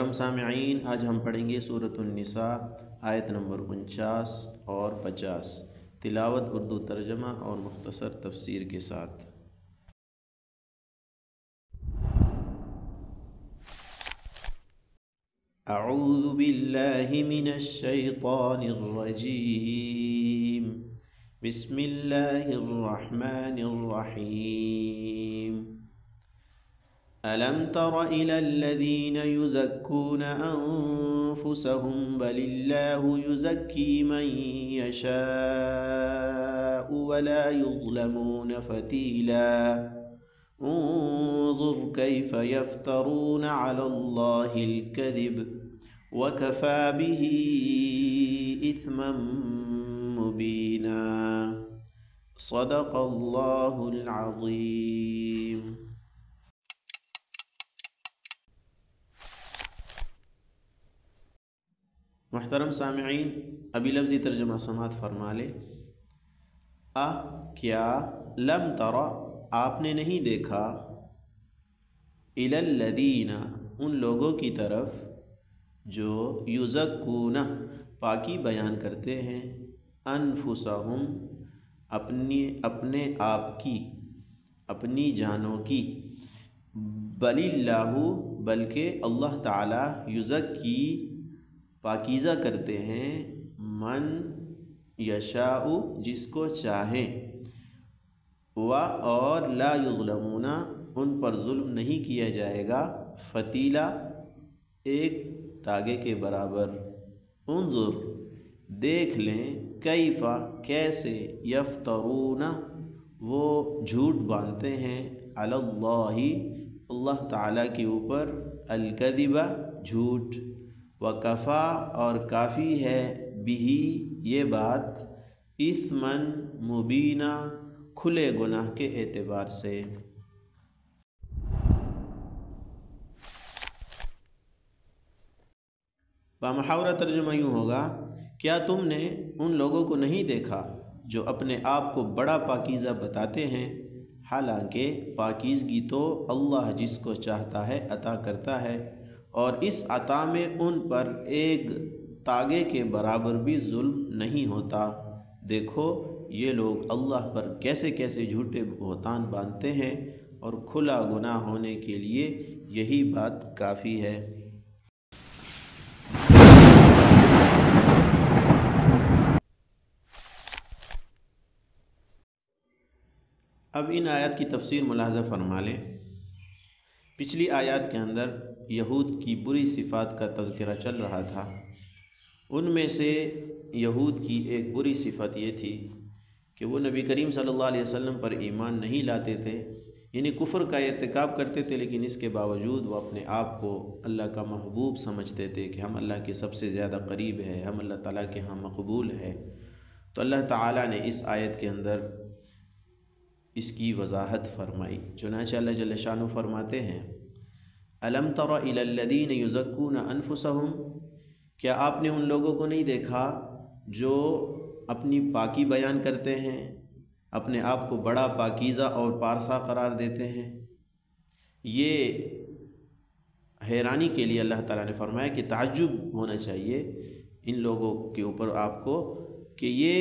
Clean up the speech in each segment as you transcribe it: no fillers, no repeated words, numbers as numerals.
محترم سامعین، آج ہم پڑھیں گے سورۃ النساء آیت نمبر 49 اور 50، تلاوت اردو ترجمہ اور مختصر تفسیر کے ساتھ۔ اعوذ باللہ من الشیطان الرجیم، بسم اللہ الرحمن الرحیم۔ أَلَمْ تَرَ إِلَى الَّذِينَ يُزَكُّونَ أَنفُسَهُمْ بَلِ اللَّهُ يُزَكِّي مَن يَشَاءُ وَلَا يُظْلَمُونَ فَتِيلًا انظُرْ كَيْفَ يَفْتَرُونَ عَلَى اللَّهِ الْكَذِبَ وَكَفَى بِهِ إِثْمًا مُبِينًا۔ صدق اللہ العظیم۔ محترم سامعین، ابھی لفظی ترجمہ سماعت فرما لے۔ کیا لم تر، آپ نے نہیں دیکھا، الی الذین، ان لوگوں کی طرف جو یزکون، پاکی بیان کرتے ہیں، انفسہم، اپنے آپ کی، اپنی جانوں کی، بل اللہ، بلکہ اللہ تعالی، یزکی، پاکیزہ کرتے ہیں، من یشاء، جس کو چاہیں، اور لا یظلمون، ان پر ظلم نہیں کیا جائے گا، فتیلہ، ایک تاگے کے برابر۔ انظر، دیکھ لیں، کیف، کیسے، یفترون، وہ جھوٹ باندھتے ہیں، علی اللہ، اللہ تعالیٰ کے اوپر، الکذب، جھوٹ، وکفا، اور کافی ہے، بہ، یہ بات، اثما، مبینہ، کھلے گناہ کے اعتبار سے۔ بامحاورہ ترجمہ یوں ہوگا، کیا تم نے ان لوگوں کو نہیں دیکھا جو اپنے آپ کو بڑا پاکیزہ بتاتے ہیں، حالانکہ پاکیزگی تو اللہ جس کو چاہتا ہے عطا کرتا ہے، اور اس عطا میں ان پر ایک تاگے کے برابر بھی ظلم نہیں ہوتا۔ دیکھو یہ لوگ اللہ پر کیسے کیسے جھوٹے بہتان باندھتے ہیں، اور کھلا گناہ ہونے کے لیے یہی بات کافی ہے۔ اب ان آیات کی تفسیر ملاحظہ فرما لیں۔ پچھلی آیات کے اندر یہود کی بری صفات کا تذکرہ چل رہا تھا۔ ان میں سے یہود کی ایک بری صفت یہ تھی کہ وہ نبی کریم صلی اللہ علیہ وسلم پر ایمان نہیں لاتے تھے، یعنی کفر کا ارتکاب کرتے تھے، لیکن اس کے باوجود وہ اپنے آپ کو اللہ کا محبوب سمجھتے تھے کہ ہم اللہ کے سب سے زیادہ قریب ہیں، ہم اللہ تعالیٰ کے ہاں مقبول ہیں۔ تو اللہ تعالیٰ نے اس آیت کے اندر اس کی وضاحت فرمائی۔ چنانچہ اللہ جل شانہ فرماتے ہیں، الم تر الی الذین یزکون انفسہم، کیا آپ نے ان لوگوں کو نہیں دیکھا جو اپنی پاکی بیان کرتے ہیں، اپنے آپ کو بڑا پاکیزہ اور پارسا قرار دیتے ہیں؟ یہ حیرانی کے لیے اللہ تعالیٰ نے فرمایا کہ تعجب ہونا چاہیے ان لوگوں کے اوپر آپ کو کہ یہ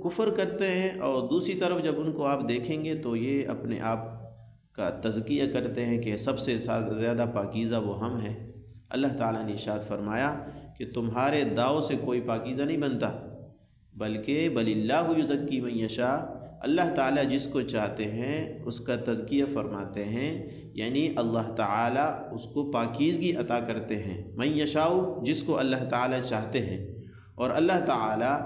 کفر کرتے ہیں، اور دوسری طرف جب ان کو آپ دیکھیں گے تو یہ اپنے آپ کا تزکیہ کرتے ہیں کہ سب سے زیادہ پاکیزہ وہ ہم ہیں۔ اللہ تعالیٰ نے ارشاد فرمایا کہ تمہارے داؤ سے کوئی پاکیزہ نہیں بنتا، بلکہ بل اللہ یزکی من یشاء، اللہ تعالیٰ جس کو چاہتے ہیں اس کا تزکیہ فرماتے ہیں، یعنی اللہ تعالیٰ اس کو پاکیزگی عطا کرتے ہیں، من یشاء، جس کو اللہ تعالیٰ چاہتے ہیں، اور اللہ تعالیٰ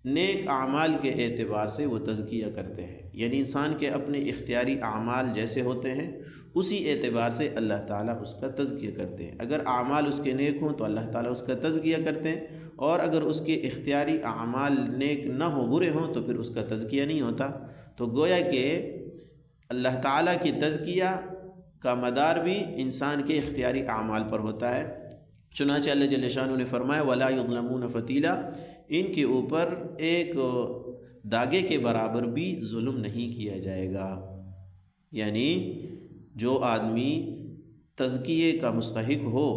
نیک اعمال کے اعتبار سے وہ تزکیہ کرتے ہیں، یعنی انسان کے اپنے اختیاری اعمال جیسے ہوتے ہیں اسی اعتبار سے اللہ تعالیٰ اس کا تزکیہ کرتے ہیں۔ اگر اعمال اس کے نیک ہوں تو اللہ تعالیٰ اس کا تزکیہ کرتے ہیں، اور اگر اس کے اختیاری اعمال نیک نہ ہوں، برے ہوں، تو پھر اس کا تزکیہ نہیں ہوتا۔ تو گویا کہ اللہ تعالیٰ کی تزکیہ کا مدار بھی انسان کے اختیاری اعمال پر ہوتا ہے۔ چنانچہ اللہ جل شانہ نے فرمایا وَلَا يُظْلَمُونَ فَتِيلًا، ان کے اوپر ایک داغے کے برابر بھی ظلم نہیں کیا جائے گا۔ یعنی جو آدمی تزکیے کا مستحق ہو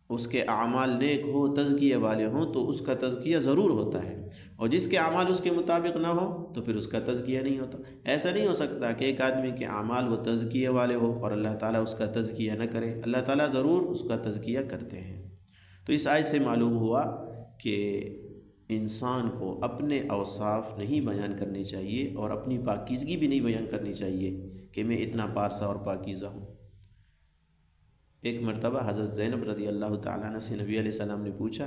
اس کے اعمال نیک ہو، تزکیے والے ہوں، تو اس کا تزکیہ ضرور ہوتا ہے، اور جس کے اعمال اس کے مطابق نہ ہو تو پھر اس کا تزکیہ نہیں ہوتا۔ ایسا نہیں ہو سکتا کہ ایک آدمی کے اعمال وہ تزکیے والے ہو اور اللہ تعالیٰ اس کا تزکیہ نہ کرے، اللہ تعالیٰ ضرور اس کا تزکیہ کرتے ہیں۔ تو اس آیت سے معلوم ہوا کہ انسان کو اپنے اوصاف نہیں بیان کرنے چاہیے اور اپنی پاکیزگی بھی نہیں بیان کرنی چاہیے کہ میں اتنا پارسا اور پاکیزہ ہوں۔ ایک مرتبہ حضرت زینب رضی اللہ تعالیٰ عنہ سے نبی علیہ السلام نے پوچھا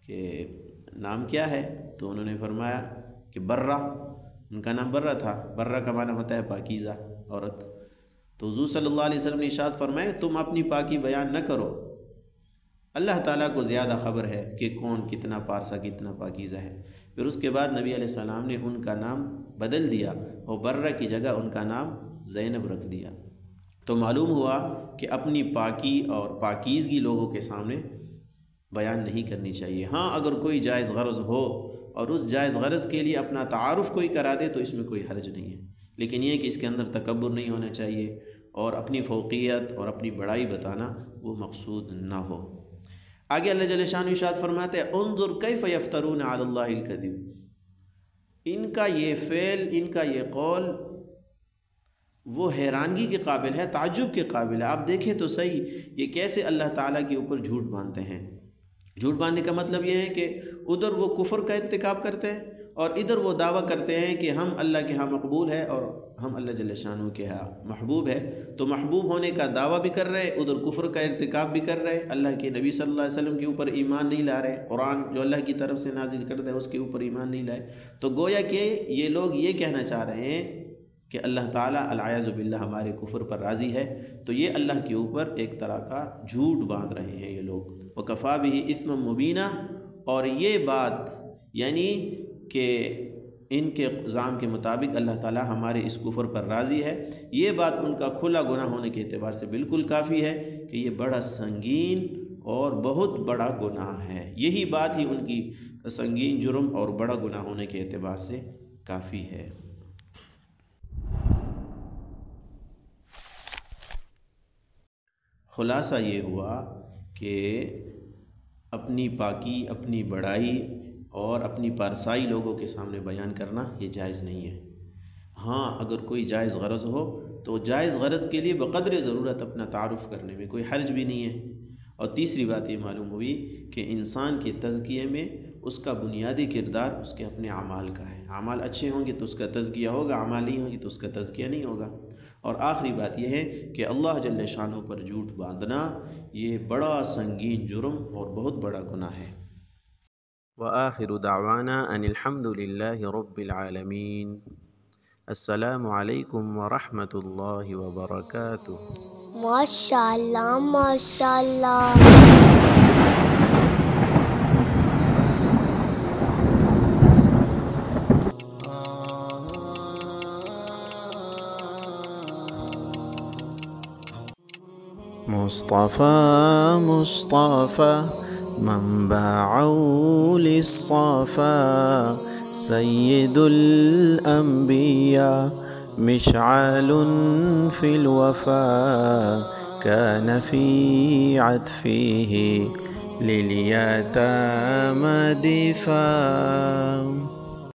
کہ نام کیا ہے؟ تو انہوں نے فرمایا کہ برہ، ان کا نام برہ تھا۔ برہ کا معنی ہوتا ہے پاکیزہ عورت۔ تو حضور صلی اللہ علیہ وسلم نے ارشاد فرمایا تم اپنی پاکی بیان نہ کرو، اللہ تعالیٰ کو زیادہ خبر ہے کہ کون کتنا پارسا کتنا پاکیزہ ہے۔ پھر اس کے بعد نبی علیہ السلام نے ان کا نام بدل دیا اور برہ کی جگہ ان کا نام زینب رکھ دیا۔ تو معلوم ہوا کہ اپنی پاکی اور پاکیزگی لوگوں کے سامنے بیان نہیں کرنی چاہیے۔ ہاں اگر کوئی جائز غرض ہو اور اس جائز غرض کے لیے اپنا تعارف کوئی کرا دے تو اس میں کوئی حرج نہیں ہے، لیکن یہ کہ اس کے اندر تکبر نہیں ہونا چاہیے اور اپنی فوقیت اور اپنی بڑائی بتانا وہ مقصود نہ ہو۔ آگے اللہ جل شانہ ارشاد فرماتے ہیں انظر کیف یفترون علی اللہ الکذب، ان کا یہ فعل، ان کا یہ قول وہ حیرانگی کے قابل ہے، تعجب کے قابل ہے۔ آپ دیکھیں تو صحیح یہ کیسے اللہ تعالیٰ کے اوپر جھوٹ باندھتے ہیں۔ جھوٹ باندھنے کا مطلب یہ ہے کہ ادھر وہ کفر کا ارتکاب کرتے ہیں اور ادھر وہ دعویٰ کرتے ہیں کہ ہم اللہ کے ہاں مقبول ہے اور ہم اللہ جل شانہ کے ہاں محبوب ہے۔ تو محبوب ہونے کا دعویٰ بھی کر رہے، ادھر کفر کا ارتکاب بھی کر رہے، اللہ کے نبی صلی اللہ علیہ وسلم کے اوپر ایمان نہیں لا رہے، قرآن جو اللہ کی طرف سے نازل کردہ ہے اس کے اوپر ایمان نہیں لائے۔ تو گویا کہ یہ لوگ یہ کہنا چاہ رہے ہیں کہ اللہ تعالیٰ العیاذ باللہ ہمارے کفر پر راضی ہے، تو یہ اللہ کے اوپر ایک طرح کا جھوٹ باندھ رہے ہیں یہ لوگ۔ وَكَفَى بِهِ اِثْمًا مُبِينًا، اور یہ بات یعنی کہ ان کے الزام کے مطابق اللہ تعالیٰ ہمارے اس کفر پر راضی ہے، یہ بات ان کا کھلا گناہ ہونے کے اعتبار سے بالکل کافی ہے کہ یہ بڑا سنگین اور بہت بڑا گناہ ہے۔ یہی بات ہی ان کی سنگین جرم اور بڑا گناہ ہونے کے اعتبار سے کافی ہے۔ خلاصہ یہ ہوا کہ اپنی پاکی، اپنی بڑائی اور اپنی پارسائی لوگوں کے سامنے بیان کرنا یہ جائز نہیں ہے۔ ہاں اگر کوئی جائز غرض ہو تو جائز غرض کے لیے بقدر ضرورت اپنا تعارف کرنے میں کوئی حرج بھی نہیں ہے۔ اور تیسری بات یہ معلوم ہوئی کہ انسان کے تزکیے میں اس کا بنیادی کردار اس کے اپنے اعمال کا ہے۔ اعمال اچھے ہوں گے تو اس کا تزکیہ ہوگا، اعمال نہیں ہوں گے تو اس کا تزکیہ نہیں ہوگا۔ اور آخری بات یہ ہے کہ اللہ جل شانہ پر جھوٹ باندھنا یہ بڑا سنگین جرم اور بہت بڑا گناہ ہے۔ وآخر دعوانا ان الحمد للہ رب العالمین۔ السلام علیکم ورحمۃ اللہ وبرکاتہ۔ ماشاءاللہ ماشاءاللہ۔ مصطفى مصطفى منبع للصفا، سيد الأنبياء مشعل في الوفا، كان في عطفه لليتامى دفاع.